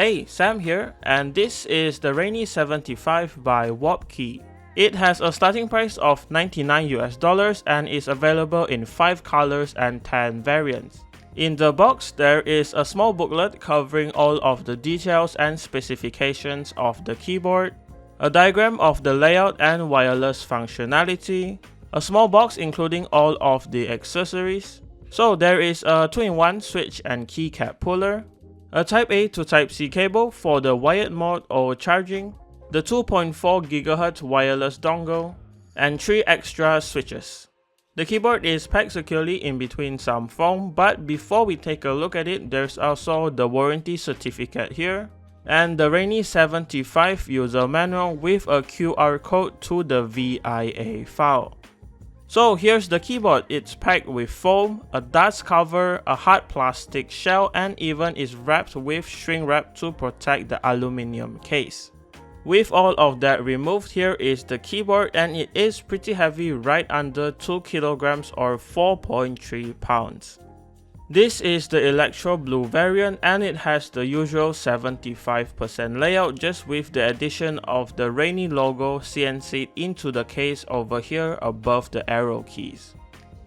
Hey, Sam here, and this is the Sony A7ii by Wobkey. It has a starting price of $99 and is available in 5 colors and 10 variants. In the box, there is a small booklet covering all of the details and specifications of the keyboard, a diagram of the layout and wireless functionality, a small box including all of the accessories. So there is a 2-in-1 switch and keycap puller, a Type A to Type C cable for the wired mode or charging, the 2.4 GHz wireless dongle, and 3 extra switches. The keyboard is packed securely in between some foam, but before we take a look at it, there's also the warranty certificate here, and the Sony A7ii user manual with a QR code to the VIA file. So here's the keyboard. It's packed with foam, a dust cover, a hard plastic shell, and even is wrapped with shrink wrap to protect the aluminum case. With all of that removed, here is the keyboard, and it is pretty heavy, right under 2 kilograms or 4.3 pounds. This is the electro blue variant, and it has the usual 75% layout, just with the addition of the Sony logo CNC'd into the case over here above the arrow keys.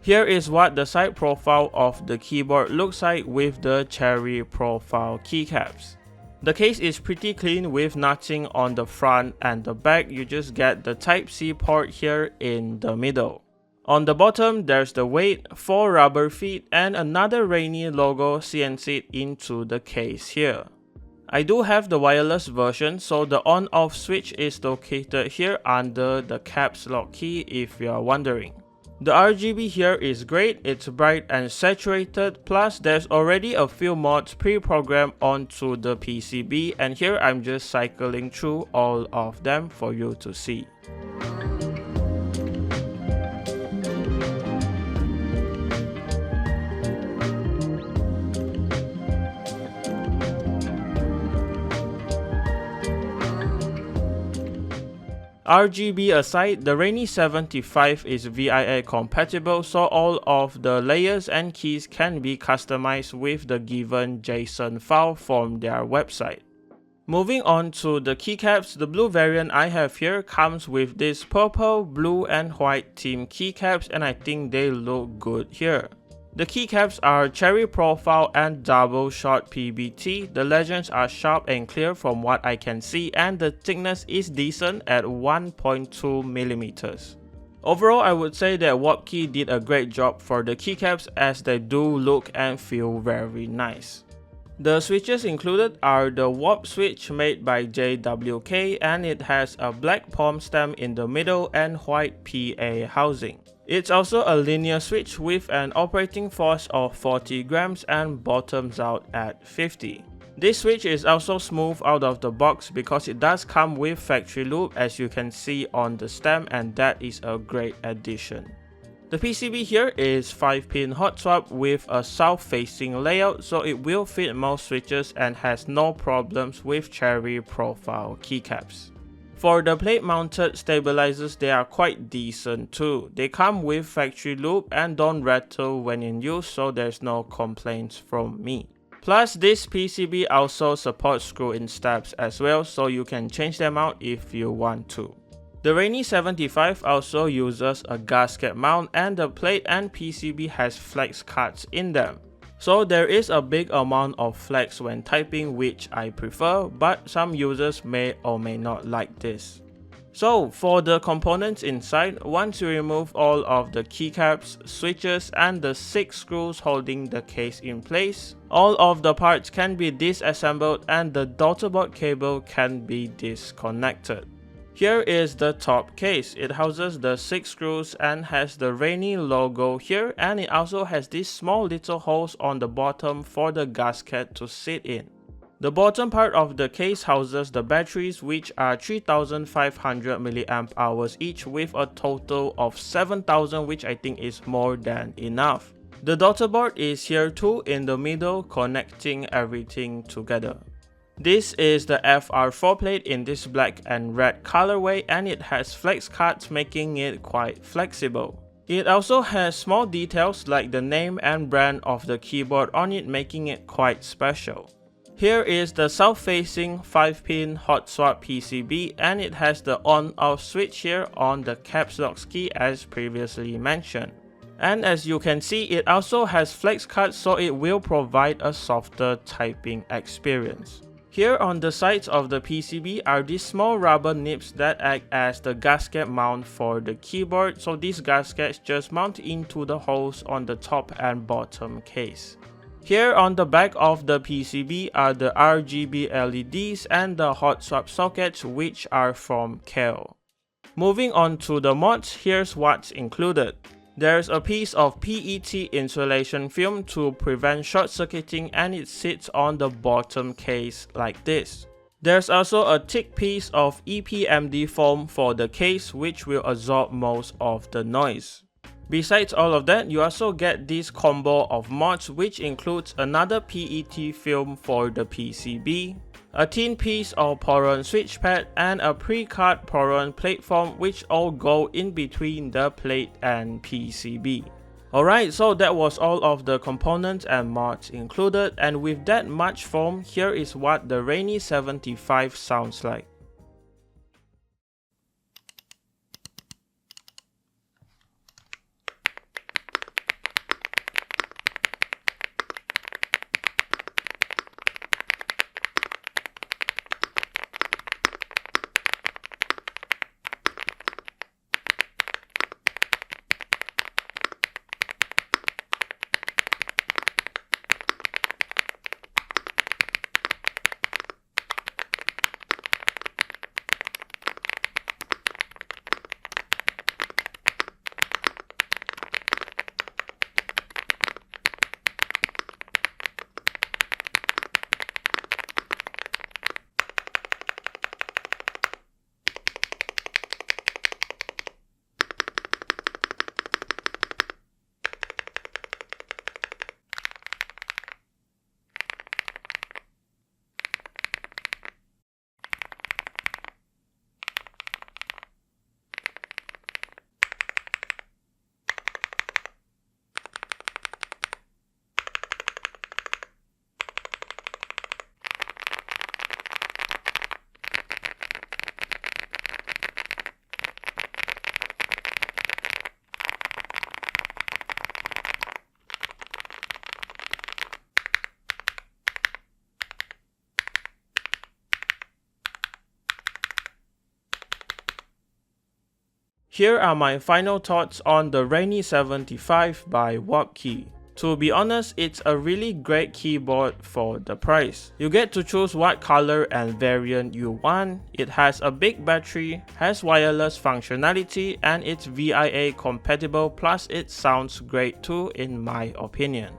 Here is what the side profile of the keyboard looks like with the cherry profile keycaps. The case is pretty clean with nothing on the front and the back. You just get the Type C port here in the middle. On the bottom, there's the weight, 4 rubber feet, and another Sony logo CNC'd into the case here. I do have the wireless version, so the on-off switch is located here under the caps lock key if you are wondering. The RGB here is great, it's bright and saturated, plus there's already a few mods pre-programmed onto the PCB, and here I'm just cycling through all of them for you to see. RGB aside, the Sony A7ii is VIA compatible, so all of the layers and keys can be customized with the given JSON file from their website. Moving on to the keycaps, the blue variant I have here comes with this purple, blue and white theme keycaps, and I think they look good here. The keycaps are cherry profile and double shot PBT. The legends are sharp and clear from what I can see, and the thickness is decent at 1.2mm. Overall, I would say that Wobkey did a great job for the keycaps as they do look and feel very nice. The switches included are the Wob switch made by JWK, and it has a black palm stem in the middle and white PA housing. It's also a linear switch with an operating force of 40 grams and bottoms out at 50. This switch is also smooth out of the box because it does come with factory loop, as you can see on the stem, and that is a great addition. The PCB here is 5-pin hot swap with a south-facing layout, so it will fit most switches and has no problems with cherry profile keycaps. For the plate-mounted stabilizers, they are quite decent too. They come with factory loop and don't rattle when in use, so there's no complaints from me. Plus, this PCB also supports screw-in stabs as well, so you can change them out if you want to. The Sony A7ii also uses a gasket mount, and the plate and PCB has flex cards in them. So there is a big amount of flex when typing, which I prefer, but some users may or may not like this. So for the components inside, once you remove all of the keycaps, switches, and the 6 screws holding the case in place, all of the parts can be disassembled and the daughterboard cable can be disconnected. Here is the top case. It houses the 6 screws and has the Sony logo here, and it also has these small little holes on the bottom for the gasket to sit in. The bottom part of the case houses the batteries, which are 3500 mAh each with a total of 7000, which I think is more than enough. The daughterboard is here too in the middle, connecting everything together. This is the FR4 plate in this black and red colorway, and it has flex cards making it quite flexible. It also has small details like the name and brand of the keyboard on it, making it quite special. Here is the south-facing 5-pin hot swap PCB, and it has the on-off switch here on the caps lock key as previously mentioned. And as you can see, it also has flex cuts, so it will provide a softer typing experience. Here on the sides of the PCB are these small rubber nibs that act as the gasket mount for the keyboard, so these gaskets just mount into the holes on the top and bottom case. Here on the back of the PCB are the RGB LEDs and the hot swap sockets, which are from Kel. Moving on to the mods, here's what's included. There's a piece of PET insulation film to prevent short circuiting, and it sits on the bottom case like this. There's also a thick piece of EPMD foam for the case, which will absorb most of the noise. Besides all of that, you also get this combo of mods, which includes another PET film for the PCB, a thin piece of Poron switch pad, and a pre-cut Poron plate form, which all go in between the plate and PCB. Alright, so that was all of the components and mods included, and with that much foam, here is what the Rainy 75 sounds like. Here are my final thoughts on the Rainy 75 by Wobkey. To be honest, it's a really great keyboard for the price. You get to choose what color and variant you want, it has a big battery, has wireless functionality, and it's VIA compatible, plus it sounds great too in my opinion.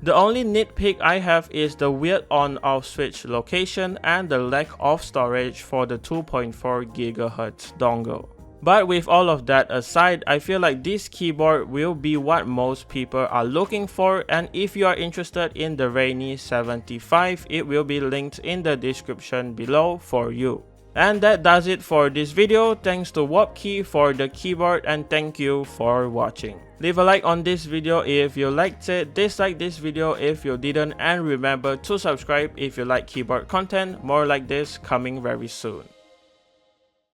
The only nitpick I have is the weird on-off switch location and the lack of storage for the 2.4 GHz dongle. But with all of that aside, I feel like this keyboard will be what most people are looking for, and if you are interested in the Rainy 75, it will be linked in the description below for you. And that does it for this video. Thanks to Wobkey for the keyboard, and thank you for watching. Leave a like on this video if you liked it, dislike this video if you didn't, and remember to subscribe if you like keyboard content. More like this coming very soon.